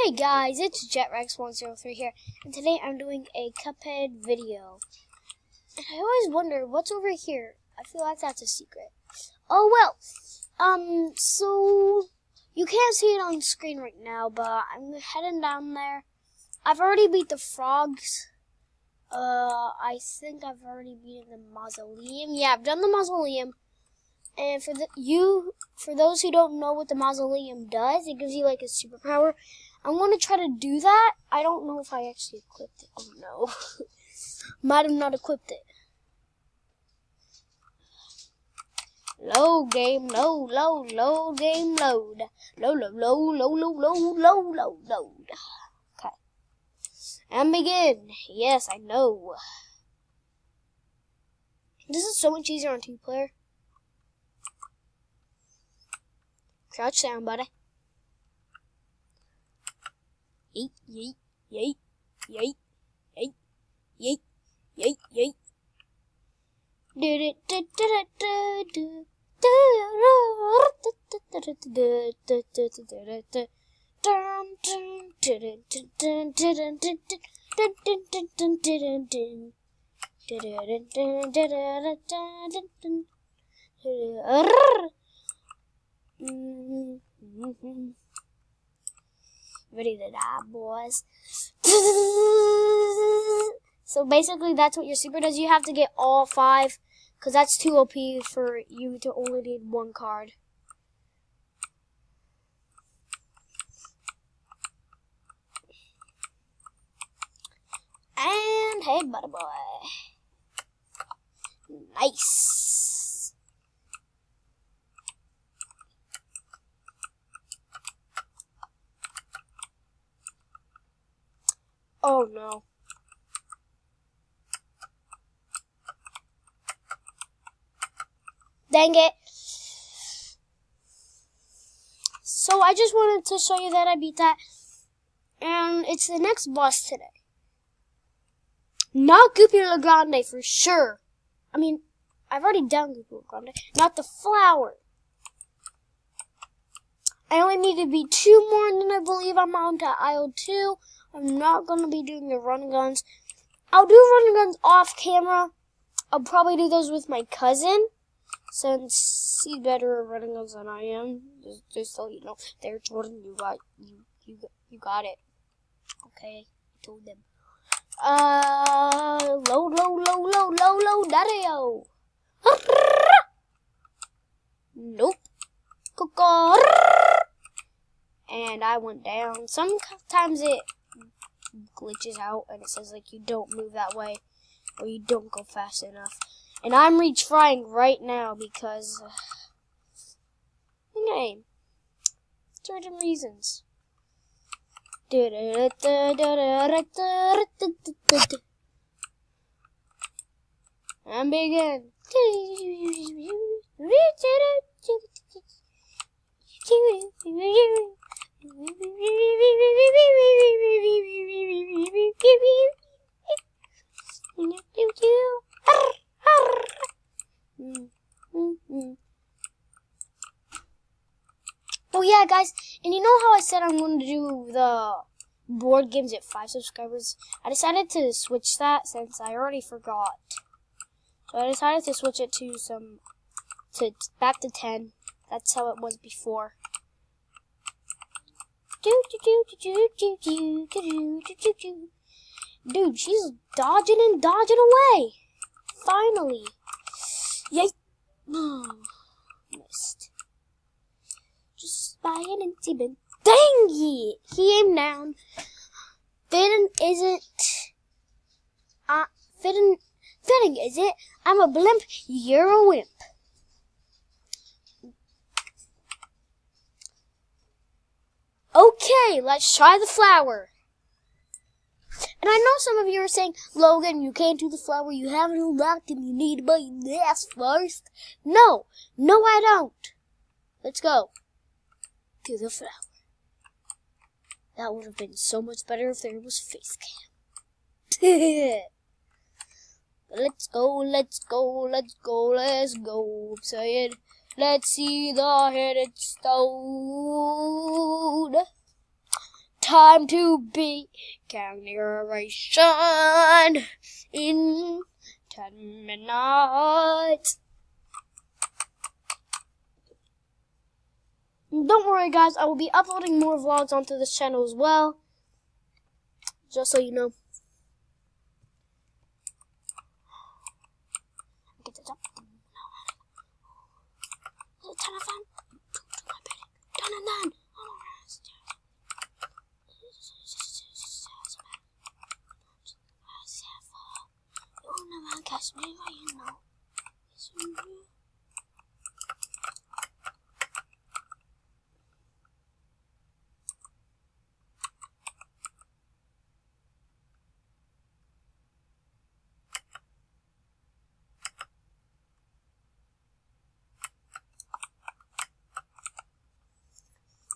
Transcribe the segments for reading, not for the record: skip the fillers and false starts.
Hey guys, it's JetRex103 here, and today I'm doing a Cuphead video. And I always wonder what's over here. I feel like that's a secret. Oh well, so you can't see it on screen right now, but I'm heading down there. I've already beat the frogs. I think I've already beaten the mausoleum. Yeah, I've done the mausoleum. And for those who don't know what the mausoleum does, it gives you like a superpower. I'm going to try to do that. I don't know if I actually equipped it. Oh no. Might have not equipped it. Load game, load game, load. Load. Okay. And begin. Yes, I know. This is so much easier on 2-player. Crouch down, buddy. Yeet, yeet, yeet, yeet, yeet, yeet, yeet, yeet. Ready to die, boys. So basically that's what your super does. You have to get all 5, because that's too OP for you to only need 1 card. And hey, buddy boy. Nice. Oh no. Dang it. So I just wanted to show you that I beat that. And it's the next boss today. Not Goopy Grande for sure. I mean, I've already done Goopy Grande. Not the flower. I only need to beat 2 more, and then I believe I'm on to Aisle 2. I'm not going to be doing the run guns. I'll do run guns off camera. I'll probably do those with my cousin, since he's better at running guns than I am. Just so you know. There, Jordan, you got it. Okay, I told them. Load, daddy-o. Nope. And I went down. Sometimes it glitches out and it says like you don't move that way or you don't go fast enough. And I'm retrying right now because okay, certain reasons. And begin. Oh yeah, guys, and you know how I said I'm going to do the board games at 5 subscribers? I decided to switch that since I already forgot. So I decided to switch it to back to 10. That's how it was before. Dude, she's dodging and dodging away. Finally. Yay. Missed. Just by an empty bin. Dang it! He aimed down. Fitting, is it? I'm a blimp, you're a wimp. Okay, let's try the flower. And I know some of you are saying, Logan, you can't do the flower, you haven't unlocked and you need to buy this first. No, I don't. Let's go to the flower. That would have been so much better if there was face cam. Let's go. I'm saying, let's see the headed stone. time to be generation in 10 minutes. Don't worry, guys. I will be uploading more vlogs onto this channel as well. Just so you know. Get the top. Turn it on. Turn it on.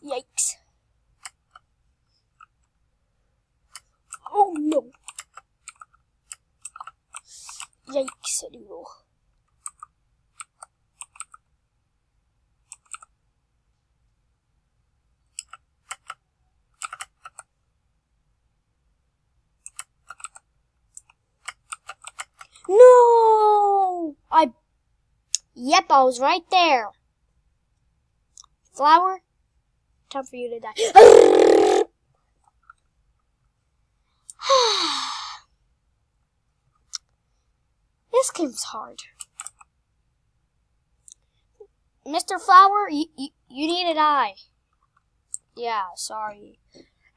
Yikes. Oh no. Yikes, anymore. No! Yep, I was right there. Flower, time for you to die. This game's hard. Mr. Flower, you need to die. Yeah, sorry.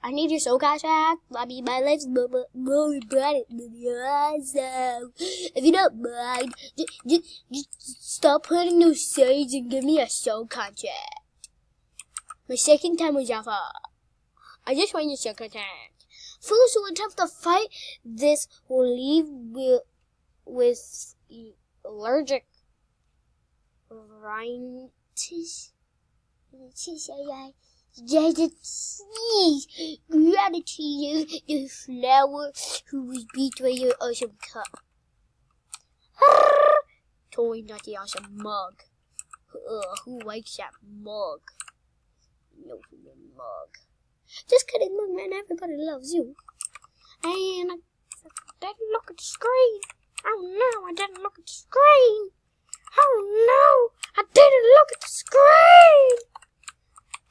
I need your soul contract. I mean, my life's really bad at so if you don't mind, just stop putting those shades and give me a soul contract. My second time was off. I just want your soul contract. Fools who attempt to fight this will leave with allergic rhinitis. Gratitude the flower who was beat by your awesome cup. Totally not the awesome mug. Who likes that mug? No human mug. Just kidding, mug man. Everybody loves you. And I didn't look at the screen. Oh no, I didn't look at the screen. Oh no, I didn't look at the screen.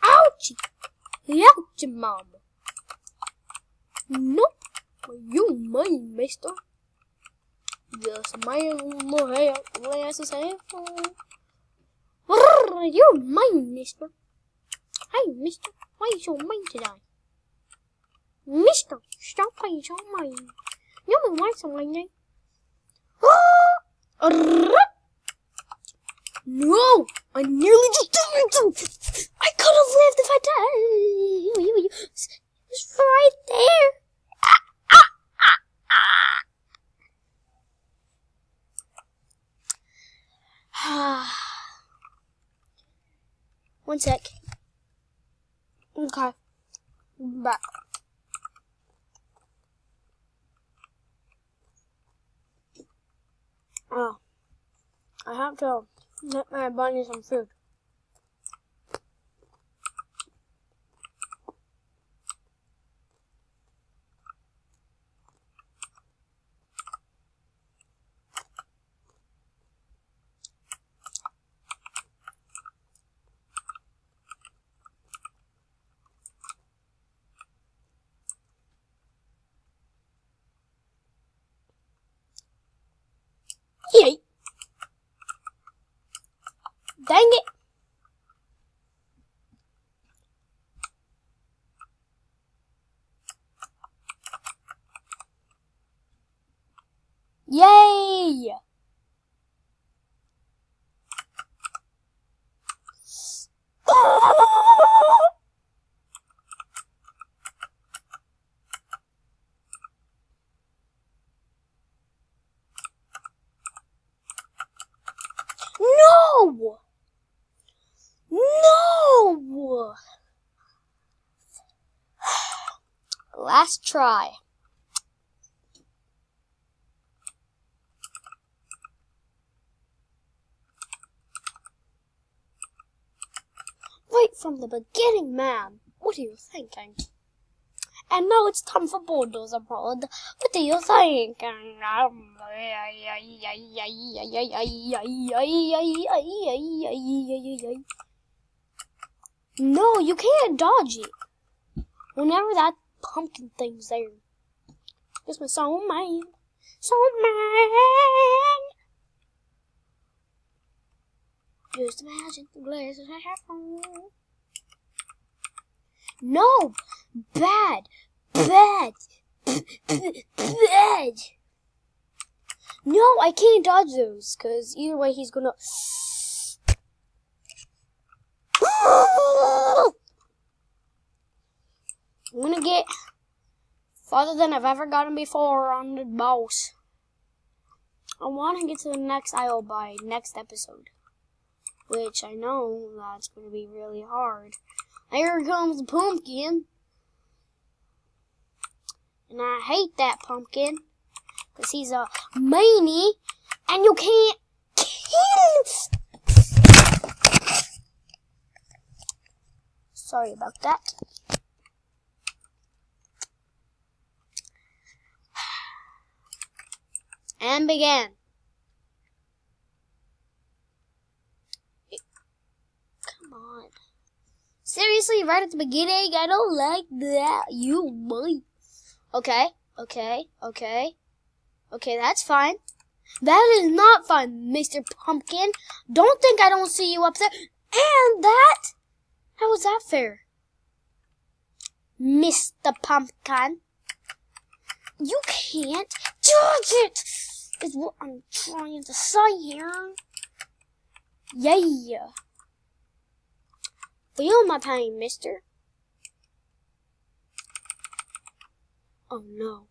Ouchie! Ouchie, mama. Nope. You mine, mister. Yes, man, no hair, glasses, hair. You mine, mister. Hey, mister, why you so mean today? Mister, stop being so mean. You don't want some like that. No! I nearly just did. I could have lived if I died. It was right there. One sec. Okay. Back. Oh. I have to let my bunny some food. Yay! Dang it! Yay! No! No! Last try. Right from the beginning, ma'am. What are you thinking? And now it's time for Bulldozer Mode. What do you think? No, you can't dodge it. Whenever that pumpkin thing's there. Just my soul man. Soul man. Just imagine the glasses I have on. No! Bad! Bad! Bad! No, I can't dodge those, because either way he's gonna... I'm gonna get farther than I've ever gotten before on the boss. I want to get to the next aisle by next episode, which I know that's gonna be really hard. Here comes the pumpkin. And I hate that pumpkin. Because he's a meanie. And you can't kill him. Sorry about that. And began. Come on. Seriously, right at the beginning, I don't like that. You might. Okay, that's fine. That is not fine, Mr. Pumpkin. Don't think I don't see you up there. And that? How was that fair? Mr. Pumpkin. You can't dodge it, is what I'm trying to say here. Yeah. Feel my pain, mister. Oh no.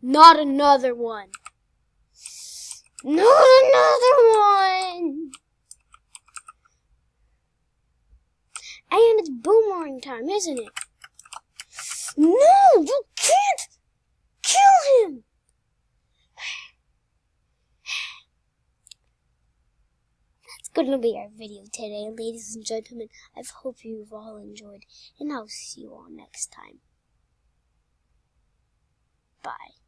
Not another one. Not another one. And it's boomerang time, isn't it? No, you can't kill him. Gonna be our video today, ladies and gentlemen. I hope you've all enjoyed, and I'll see you all next time. Bye.